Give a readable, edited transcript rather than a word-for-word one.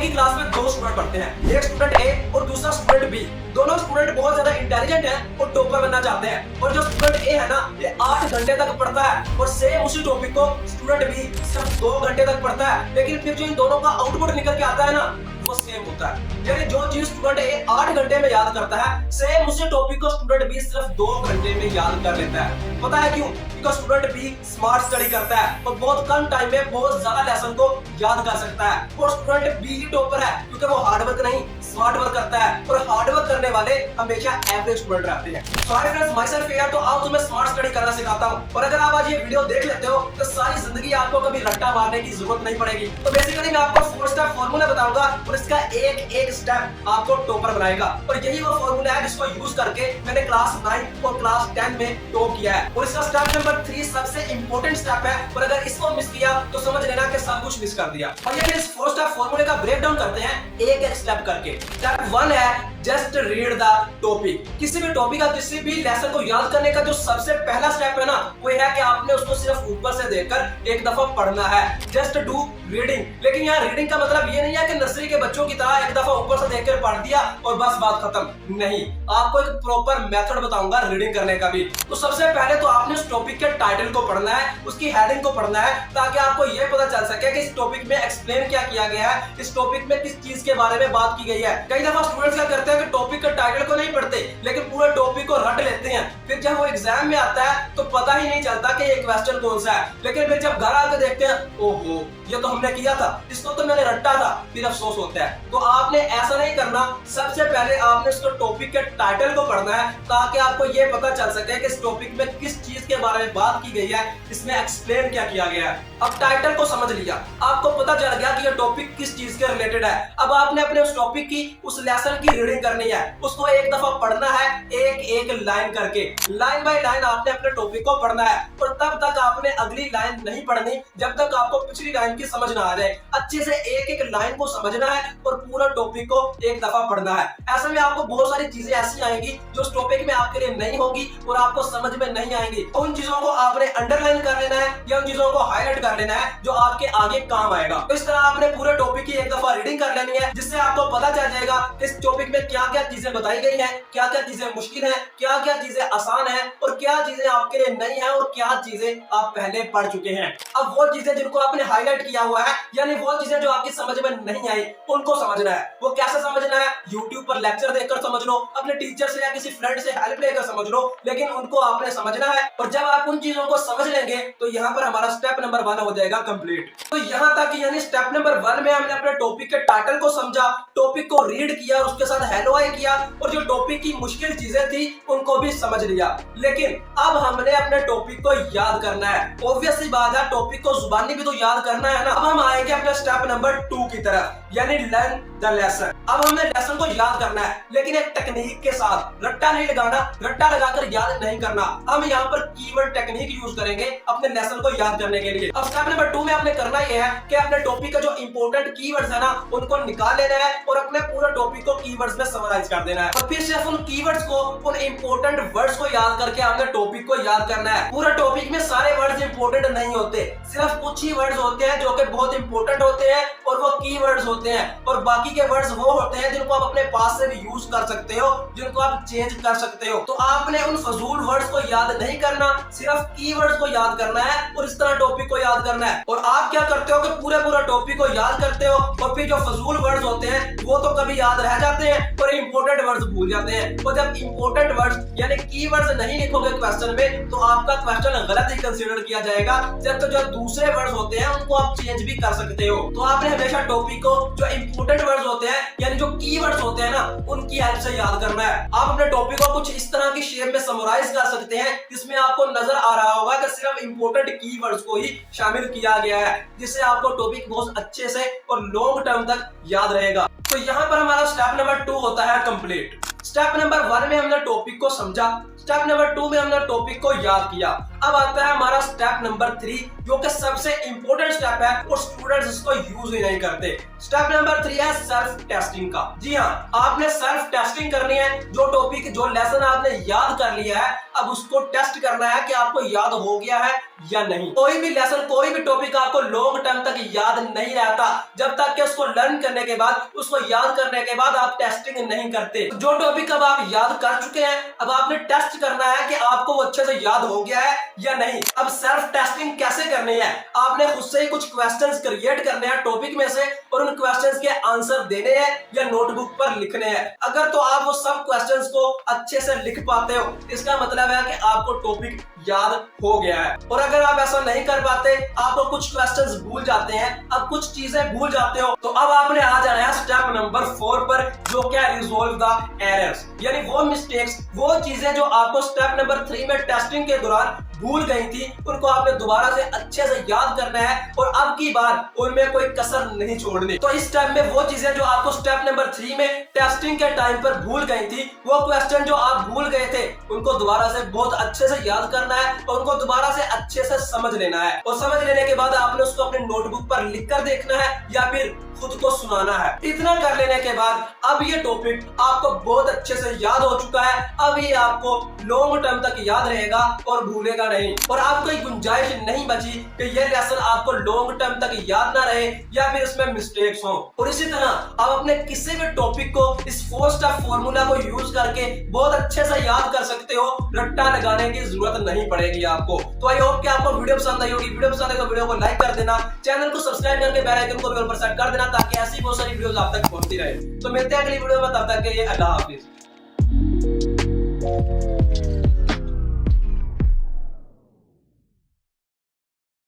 की क्लास में दो स्टूडेंट पढ़ते हैं, एक स्टूडेंट ए और दूसरा स्टूडेंट बी। दोनों स्टूडेंट बहुत ज्यादा इंटेलिजेंट हैं और टॉपर बनना चाहते हैं। और जो स्टूडेंट ए है ना, ये 8 घंटे तक पढ़ता है और सेम उसी टॉपिक को स्टूडेंट बी सिर्फ 2 घंटे तक पढ़ता है, लेकिन फिर जो इन दोनों का आउटपुट निकल के आता है ना, वो सेम होता है। यानी जो चीज स्टूडेंट ए 8 घंटे में याद करता है, सेम उसी टॉपिक को स्टूडेंट बी सिर्फ 2 घंटे में याद कर लेता है। पता है क्यों? Because student be smart study करता है और बहुत कम टाइम में बहुत ज्यादा लेसन को याद कर सकता है। और स्टूडेंट बी ही टॉपर है क्योंकि वो हार्ड वर्क नहीं स्मार्ट वर्क करता है, और हार्ड वर्क करने वाले हमेशा एवरेज स्टूडेंट रहते हैं। So hi friends, myself here, तो आओ तुम्हें स्मार्ट स्टडी करना सिखाता हूं। और अगर आप आज ये वीडियो देख लेते हो तो सारी जिंदगी आपको कभी रट्टा मारने की जरूरत नहीं पड़ेगी। तो बेसिकली मैं आपको 4 स्टेप फार्मूला बताऊंगा और इसका एक स्टेप आपको टॉपर बनाएगा। और यही वो फार्मूला है जिसको यूज करके मैंने क्लास 9 और क्लास 10 में टॉप किया है। और इसका स्टेप नंबर 3 सबसे इंपॉर्टेंट स्टेप है, और अगर इसको मिस किया तो समझ लेना कि सब कुछ मिस कर दिया। और ये इस 4 स्टेप फार्मूले का ब्रेक डाउन करते हैं एक स्टेप करके। स्टेप 1 है जस्ट रीड द टॉपिक। किसी भी टॉपिक का किसी भी लेसन को याद करने का जो सबसे पहला स्टेप है ना, वो है कि आपने उसको सिर्फ ऊपर से देखकर एक दफा पढ़ना है। Just do reading. लेकिन यहाँ रीडिंग का मतलब ये नहीं है कि नर्सरी के बच्चों की तरह एक दफा ऊपर से देखकर पढ़ दिया और बस बात खत्म। नहीं, आपको एक प्रॉपर मेथड बताऊंगा रीडिंग करने का भी। तो सबसे पहले तो आपने उस टॉपिक के टाइटल को पढ़ना है, उसकी हेडिंग को पढ़ना है, ताकि आपको ये पता चल सके कि इस टॉपिक में एक्सप्लेन क्या किया गया है, इस टॉपिक में किस चीज के बारे में बात की गई है। कई दफा स्टूडेंट्स क्या करते हैं कि टॉपिक के टाइटल को नहीं पढ़ते लेकिन पूरे टॉपिक को रट लेते हैं। फिर जब वो एग्जाम में आता है तो पता ही नहीं चलता कि ये क्वेश्चन कौन सा है। लेकिन फिर जब घर आकर देखते हैं, ओहो ये तो हमने किया था, इसको तो मैंने रट्टा था, फिर अफसोस होता है। तो आपने ऐसा नहीं करना। सबसे पहले आपने इसको टॉपिक के टाइटल को पढ़ना है ताकि आपको ये पता चल सके कि इस टॉपिक में किस चीज के बारे में बात की गई है, इसमें एक्सप्लेन क्या किया गया है। अब टाइटल को समझ लिया, आपको पता चल गया कि ये टॉपिक किस चीज के रिलेटेड है। अब आपने अपने उस टॉपिक की उस लेसन की रीडिंग करनी है, उसको एक दफा पढ़ना है एक लाइन करके। लाइन बाय लाइन आपने अपने टॉपिक को पढ़ना है और तब तक आपने अगली लाइन नहीं पढ़नी जब तक आपको पिछली लाइन की समझ ना आ जाए। अच्छे से एक लाइन को समझना है और पूरा टॉपिक को एक दफा पढ़ना है। ऐसे में आपको बहुत सारी चीजें ऐसी आएंगी जो उस टॉपिक में आपके लिए नहीं होगी और आपको समझ में नहीं आएंगी। उन चीजों को आपने अंडरलाइन कर लेना है या उन चीजों को हाईलाइट कर लेना है जो आपके आगे काम आएगा। तो इस तरह आपने पूरे टॉपिक की एक दफा रीडिंग कर लेनी है, जिससे आपको पता चल जाएगा इस टॉपिक में क्या क्या चीजें बताई गई है, क्या क्या चीजें मुश्किल है, क्या क्या चीजें आसान है और क्या चीजें आपके लिए नई है और क्या चीजें आप पहले पढ़ चुके हैं। अब वो चीजें जिनको आपने हाईलाइट किया हुआ है, यानी वो चीजें जो आपकी समझ में नहीं आई, उनको समझना है। वो कैसे समझना है? यूट्यूब पर लेक्चर देखकर समझ लो, अपने टीचर से या किसी फ्रेंड से हेल्प लेकर समझ लो, लेकिन उनको आपने समझना है। और जब आप उन चीजों को समझ लेंगे तो यहाँ पर हमारा स्टेप नंबर 1 हो जाएगा कंप्लीट। तो यहाँ तक यानी स्टेप नंबर 1 में हमने अपने टॉपिक के टाइटल को समझा, टॉपिक को रीड किया और उसके साथ हेलो हाय किया और जो टॉपिक की मुश्किल चीजें थी उनको भी समझ लिया। लेकिन अब हमने अपने टॉपिक को याद करना है। ऑब्वियस सी बात है, टॉपिक को जुबानी भी तो याद करना है ना। अब हम आएंगे अपने स्टेप नंबर 2 की तरफ, यानी लर्न द लेसन। अब हमने लेसन को याद करना है, लेकिन एक टेक्निक के साथ। रट्टा नहीं लगाना, रट्टा लगाकर याद नहीं करना। हम यहाँ पर कीवर्ड टेक्निक यूज करेंगे अपने लेसन को याद करने के लिए। अब स्टेप नंबर 2 में आपने करना यह है कि अपने टॉपिक का जो इंपॉर्टेंट कीवर्ड्स है ना, उनको निकाल लेना है और अपने पूरे टॉपिक को कीवर्ड्स में समराइज कर देना है। और फिर सिर्फ उन कीवर्ड्स को, उन इंपॉर्टेंट वर्ड्स को याद करके आपने टॉपिक को याद करना है। पूरे टॉपिक में सारे वर्ड्स इंपॉर्टेंट नहीं होते, सिर्फ कुछ ही वर्ड्स होते हैं जो कि बहुत इंपॉर्टेंट होते हैं और वो कीवर्ड्स होते हैं। और बाकी के वर्ड्स वो होते हैं जिनको आप अपने पास से भी यूज कर सकते हो, जिनको आप चेंज कर सकते हो। तो आपने उन फजूल वर्ड्स को याद नहीं करना, सिर्फ कीवर्ड्स को याद करना है और इस तरह टॉपिक को याद करना है। और आप क्या करते हो कि पूरा टॉपिक को याद करते हो और फिर जो फजूल वर्ड्स होते हैं वो तो कभी याद रह जाते हैं और इंपॉर्टेंट वर्ड्स भूल जाते हैं। और जब इंपॉर्टेंट वर्ड्स यानी कीवर्ड्स नहीं लिखोगे क्वेश्चन में तो आपका क्वेश्चन गलत ही कंसीडर किया जाएगा। जब तो जो दूसरे वर्ड्स होते हैं उनको आप चेंज भी कर सकते हो। तो आपने हमेशा टॉपिक को जो इंपॉर्टेंट वर्ड्स होते हैं यानी जो कीवर्ड्स होते हैं ना, उनकी हेल्प से याद करना है। आप अपने टॉपिक को कुछ इस तरह की शेप में समराइज कर सकते हैं जिसमें आपको नजर आ रहा होगा कि सिर्फ इंपॉर्टेंट कीवर्ड्स को ही शामिल किया गया है, जिससे आपको टॉपिक बहुत अच्छे से और लॉन्ग टर्म तक याद रहेगा। तो यहाँ पर हमारा स्टेप नंबर 2 होता है कंप्लीट। स्टेप नंबर 1 में हमने टॉपिक को समझा, स्टेप नंबर 2 में हमने टॉपिक को याद किया। अब आता है हमारा स्टेप नंबर 3, जो कि सबसे इंपॉर्टेंट स्टेप है और स्टूडेंट्स इसको यूज ही नहीं करते। स्टेप नंबर 3 है सेल्फ टेस्टिंग का। जी हाँ, आपने सेल्फ टेस्टिंग करनी है। जो टॉपिक, जो लेसन आपने याद कर लिया है, अब उसको टेस्ट करना है कि आपको याद हो गया है या नहीं। कोई भी लेसन, कोई भी टॉपिक आपको लॉन्ग टर्म तक याद नहीं रहता जब तक कि उसको लर्न करने के बाद, उसको याद करने के बाद आप टेस्टिंग नहीं करते। जो टॉपिक अब आप याद कर चुके हैं, अब आपने टेस्ट करना है कि आपको वो अच्छे से याद हो गया है या नहीं। अब सेल्फ टेस्टिंग कैसे करनी है? आपने खुद से ही कुछ क्वेश्चंस क्रिएट करने हैं टॉपिक में से और उन क्वेश्चंस के आंसर देने हैं या नोटबुक पर लिखने हैं। अगर तो आप वो सब क्वेश्चंस को अच्छे से लिख पाते हो, इसका मतलब है कि आपको टॉपिक याद हो गया है। और अगर आप ऐसा नहीं कर पाते, आपको कुछ क्वेश्चंस भूल जाते हैं, अब कुछ चीजें भूल जाते हो, तो अब आपने आ जाना है स्टेप नंबर 4 पर, जो क्या रिजॉल्व द एरर्स, यानी वो मिस्टेक्स, वो चीजें जो आपको स्टेप नंबर 3 में टेस्टिंग के दौरान भूल गई थी, उनको आपने दोबारा से अच्छे से याद करना है और अब की बार उनमें कोई कसर नहीं छोड़नी। तो इस टाइम में वो चीजें जो आपको स्टेप नंबर 3 में टेस्टिंग के टाइम पर भूल गई थी, वो क्वेश्चन जो आप भूल गए थे, उनको दोबारा से बहुत अच्छे से याद करना है और उनको दोबारा से अच्छे से समझ लेना है। और समझ लेने के बाद आपने उसको अपने नोटबुक पर लिख कर देखना है या फिर खुद को सुनाना है। इतना कर लेने के बाद अब ये टॉपिक आपको बहुत अच्छे से याद हो चुका है। अब ये आपको लॉन्ग टर्म तक याद रहेगा और भूलेगा नहीं, और आपको एक गुंजाइश नहीं बची कि ये लेसन आपको लॉन्ग टर्म तक याद ना रहे या फिर इसमें मिस्टेक्स हो। और इसी तरह आप अपने किसी भी टॉपिक को इस 4 स्टेप फॉर्मूला को यूज करके बहुत अच्छे से याद कर सकते हो। रट्टा लगाने की जरूरत नहीं पड़ेगी आपको। तो आई होप कि आपको वीडियो पसंद आई होगी। वीडियो पसंद है तो वीडियो को लाइक कर देना, चैनल को सब्सक्राइब करके बेल आइकन को भी ऑल पर सेट कर देना, ताकि ऐसी बहुत सारी वीडियोस आप तक पहुंचती रहे। तो मिलते हैं अगली वीडियो में, तब तक के लिए अल्लाह हाफिज।